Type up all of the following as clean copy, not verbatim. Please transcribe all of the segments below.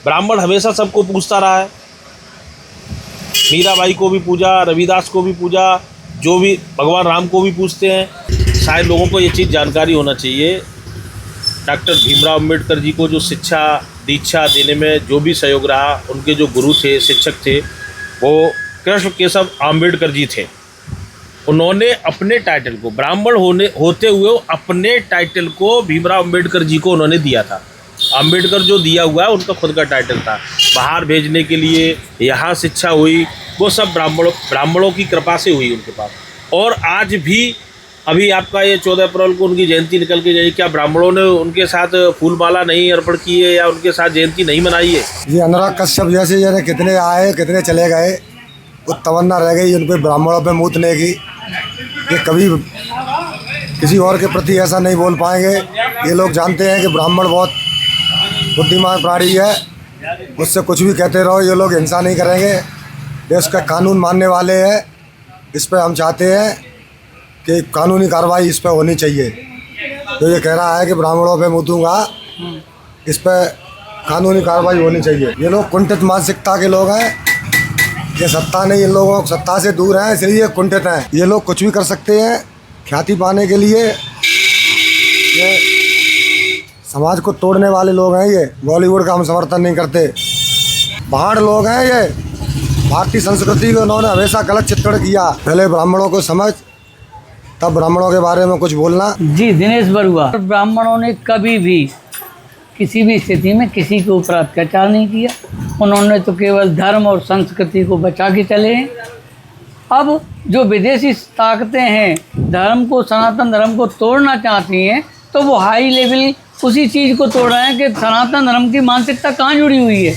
ब्राह्मण हमेशा सबको पूजता रहा है। मीराबाई को भी पूजा, रविदास को भी पूजा, जो भी भगवान राम को भी पूजते हैं। शायद लोगों को ये चीज़ जानकारी होना चाहिए, डॉक्टर भीमराव अम्बेडकर जी को जो शिक्षा दीक्षा देने में जो भी सहयोग रहा, उनके जो गुरु थे, शिक्षक थे, वो कृष्ण केशव आम्बेडकर जी थे। उन्होंने अपने टाइटल को ब्राह्मण होते हुए अपने टाइटल को भीमराव अम्बेडकर जी को उन्होंने दिया था। अम्बेडकर जो दिया हुआ है उनका खुद का टाइटल था। बाहर भेजने के लिए यहाँ शिक्षा हुई, वो सब ब्राह्मणों की कृपा से हुई उनके पास। और आज भी अभी आपका ये 14 अप्रैल को उनकी जयंती निकल के जाएगी, क्या ब्राह्मणों ने उनके साथ फूलमाला नहीं अर्पण की है या उनके साथ जयंती नहीं मनाई है? ये अनुराग कश्यप जैसे यानी कितने आए कितने चले गए, वो तमन्ना रह गई उन पर ब्राह्मणों पे मूतने की। ये कभी किसी और के प्रति ऐसा नहीं बोल पाएंगे। ये लोग जानते हैं कि ब्राह्मण बहुत बुद्धिमान प्राणी है, उससे कुछ भी कहते रहो, ये लोग हिंसा नहीं करेंगे। देश का कानून मानने वाले हैं। इस पर हम चाहते हैं कि कानूनी कार्रवाई इस पर होनी चाहिए। तो ये कह रहा है कि ब्राह्मणों पे मूतूंगा, इस पर कानूनी कार्रवाई होनी चाहिए। ये लोग कुंठित मानसिकता के लोग हैं, ये सत्ता नहीं, इन लोगों सत्ता से दूर हैं, इसलिए कुंठित हैं। ये लोग कुछ भी कर सकते हैं ख्याति पाने के लिए। ये समाज को तोड़ने वाले लोग हैं। ये बॉलीवुड का हम समर्थन नहीं करते। भाड़ लोग हैं ये। भारतीय संस्कृति को उन्होंने हमेशा गलत चित्रण किया। पहले ब्राह्मणों को समझ, तब ब्राह्मणों के बारे में कुछ बोलना। जी, दिनेश बरुआ। ब्राह्मणों ने कभी भी किसी भी स्थिति में किसी के ऊपर अत्याचार नहीं किया। उन्होंने तो केवल धर्म और संस्कृति को बचा के चले हैं। अब जो विदेशी ताकतें हैं, धर्म को, सनातन धर्म को तोड़ना चाहती हैं, तो वो हाई लेवल उसी चीज़ को तोड़ रहे हैं कि सनातन धर्म की मानसिकता कहाँ जुड़ी हुई है,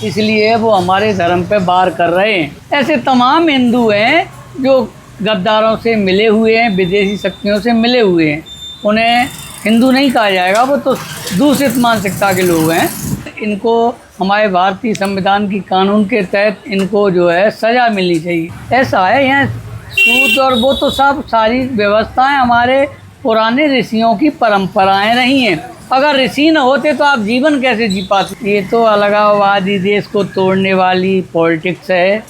इसलिए वो हमारे धर्म पे वार कर रहे हैं। ऐसे तमाम हिंदू हैं जो गद्दारों से मिले हुए हैं, विदेशी शक्तियों से मिले हुए हैं। उन्हें हिंदू नहीं कहा जाएगा, वो तो दूषित मानसिकता के लोग हैं। इनको हमारे भारतीय संविधान की कानून के तहत इनको जो है सज़ा मिलनी चाहिए। ऐसा है, यहाँ सूद और वो तो सब सारी व्यवस्थाएं हमारे पुराने ऋषियों की परंपराएं रही हैं। अगर ऋषि न होते तो आप जीवन कैसे जी पाते? ये तो अलगाववादी, देश को तोड़ने वाली पॉलिटिक्स है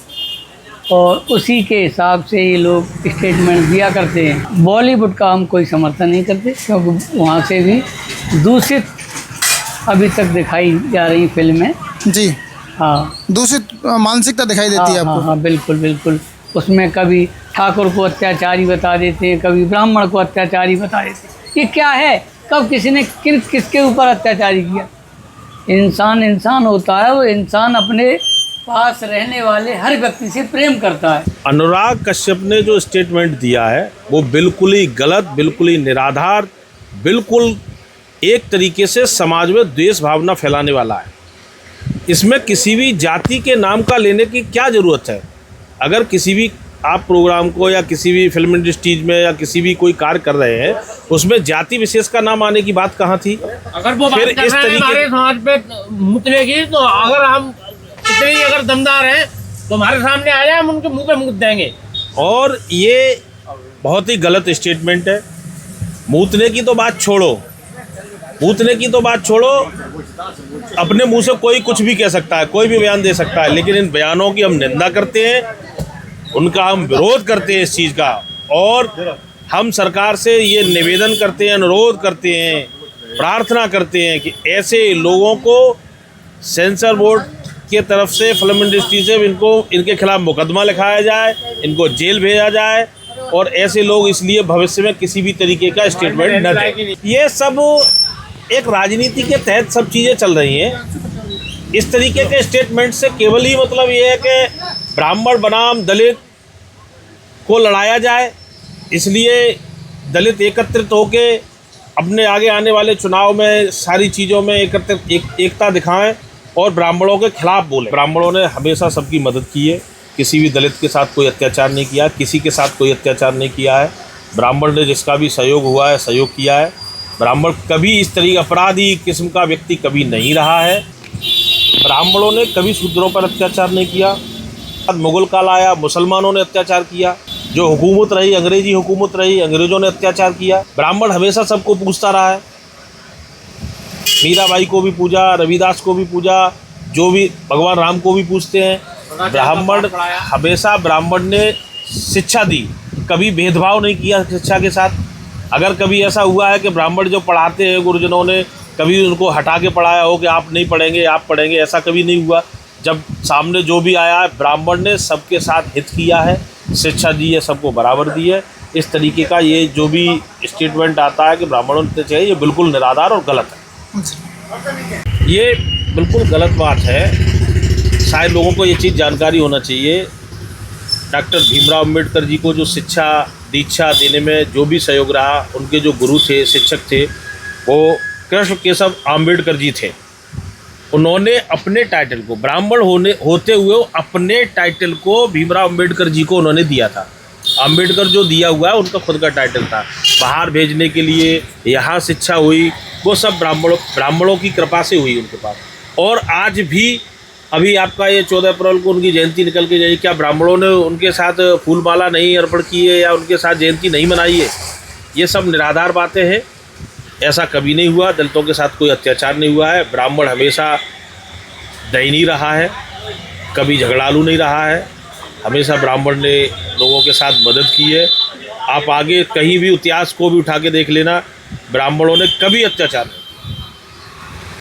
और उसी के हिसाब से ये लोग स्टेटमेंट दिया करते हैं। बॉलीवुड का हम कोई समर्थन नहीं करते, क्योंकि वहाँ से भी दूषित अभी तक दिखाई जा रही फिल्में। जी हाँ, दूषित मानसिकता दिखाई देती है आपको? हाँ, बिल्कुल बिल्कुल। उसमें कभी ठाकुर को अत्याचारी बता देते हैं, कभी ब्राह्मण को अत्याचारी बता देते हैं। ये क्या है? कब किसी ने किसके ऊपर अत्याचारी किया? इंसान इंसान होता है, वो इंसान अपने पास रहने वाले हर व्यक्ति से प्रेम करता है। अनुराग कश्यप ने जो स्टेटमेंट दिया है वो बिल्कुल ही गलत, बिल्कुल ही निराधार, बिल्कुल एक तरीके से समाज में द्वेष भावना फैलाने वाला है। इसमें किसी भी जाति के नाम का लेने की क्या ज़रूरत है? अगर किसी भी आप प्रोग्राम को या किसी भी फिल्म इंडस्ट्रीज में या किसी भी कोई कार्य कर रहे हैं, उसमें जाति विशेष का नाम आने की बात कहाँ थी? अगर वो फिर बात इस तरीके हमारे समाज पे मुतने की, तो अगर हम इतने ही अगर दमदार हैं तो हमारे सामने आ जाए, हम उनके मुंह पे मुत देंगे। और ये बहुत ही गलत स्टेटमेंट है। मूतने की तो बात छोड़ो, मूतने की तो बात छोड़ो, अपने मुंह से कोई कुछ भी कह सकता है, कोई भी बयान दे सकता है, लेकिन इन बयानों की हम निंदा करते हैं, उनका हम विरोध करते हैं इस चीज़ का। और हम सरकार से ये निवेदन करते हैं, अनुरोध करते हैं, प्रार्थना करते हैं कि ऐसे लोगों को सेंसर बोर्ड के तरफ से, फिल्म इंडस्ट्री से इनके खिलाफ मुकदमा लिखाया जाए, इनको जेल भेजा जाए और ऐसे लोग इसलिए भविष्य में किसी भी तरीके का स्टेटमेंट न दें। ये सब एक राजनीति के तहत सब चीज़ें चल रही हैं। इस तरीके के स्टेटमेंट से केवल ही मतलब ये है कि ब्राह्मण बनाम दलित को लड़ाया जाए, इसलिए दलित एकत्रित होके अपने आगे आने वाले चुनाव में सारी चीज़ों में एकता दिखाएं और ब्राह्मणों के खिलाफ बोले। ब्राह्मणों ने हमेशा सबकी मदद की है, किसी भी दलित के साथ कोई अत्याचार नहीं किया, किसी के साथ कोई अत्याचार नहीं किया है। ब्राह्मण ने जिसका भी सहयोग हुआ है, सहयोग किया है। ब्राह्मण कभी इस तरीके अपराधी किस्म का व्यक्ति कभी नहीं रहा है। ब्राह्मणों ने कभी शूद्रों पर अत्याचार नहीं किया। मुगल काल आया, मुसलमानों ने अत्याचार किया। जो हुकूमत रही, अंग्रेजी हुकूमत रही, अंग्रेजों ने अत्याचार किया। ब्राह्मण हमेशा सबको पूछता रहा है। मीराबाई को भी पूजा, रविदास को भी पूजा, जो भी भगवान राम को भी पूजते हैं। ब्राह्मण हमेशा ब्राह्मण ने शिक्षा दी, कभी भेदभाव नहीं किया शिक्षा के साथ। अगर कभी ऐसा हुआ है कि ब्राह्मण जो पढ़ाते हैं गुरुजनों ने कभी उनको हटा के पढ़ाया हो कि आप नहीं पढ़ेंगे आप पढ़ेंगे, ऐसा कभी नहीं हुआ। जब सामने जो भी आया है ब्राह्मण ने सबके साथ हित किया है, शिक्षा दी है, सबको बराबर दी है। इस तरीके का ये जो भी स्टेटमेंट आता है कि ब्राह्मणों ने चाहिए, ये बिल्कुल निराधार और गलत है। ये बिल्कुल गलत बात है। शायद लोगों को ये चीज़ जानकारी होना चाहिए। डॉक्टर भीमराव अम्बेडकर जी को जो शिक्षा दीक्षा देने में जो भी सहयोग रहा, उनके जो गुरु थे, शिक्षक थे, वो कृष्ण केशव अम्बेडकर जी थे। उन्होंने अपने टाइटल को ब्राह्मण होते हुए अपने टाइटल को भीमराव अम्बेडकर जी को उन्होंने दिया था। अम्बेडकर जो दिया हुआ है उनका खुद का टाइटल था। बाहर भेजने के लिए यहाँ शिक्षा हुई, वो सब ब्राह्मणों की कृपा से हुई उनके पास। और आज भी अभी आपका ये 14 अप्रैल को उनकी जयंती निकल के जाएगी, क्या ब्राह्मणों ने उनके साथ फूलमाला नहीं अर्पण की है या उनके साथ जयंती नहीं मनाई है? ये सब निराधार बातें हैं। ऐसा कभी नहीं हुआ, दलितों के साथ कोई अत्याचार नहीं हुआ है। ब्राह्मण हमेशा दयनीय रहा है, कभी झगड़ालू नहीं रहा है। हमेशा ब्राह्मण ने लोगों के साथ मदद की है। आप आगे कहीं भी इतिहास को भी उठा के देख लेना, ब्राह्मणों ने कभी अत्याचार नहीं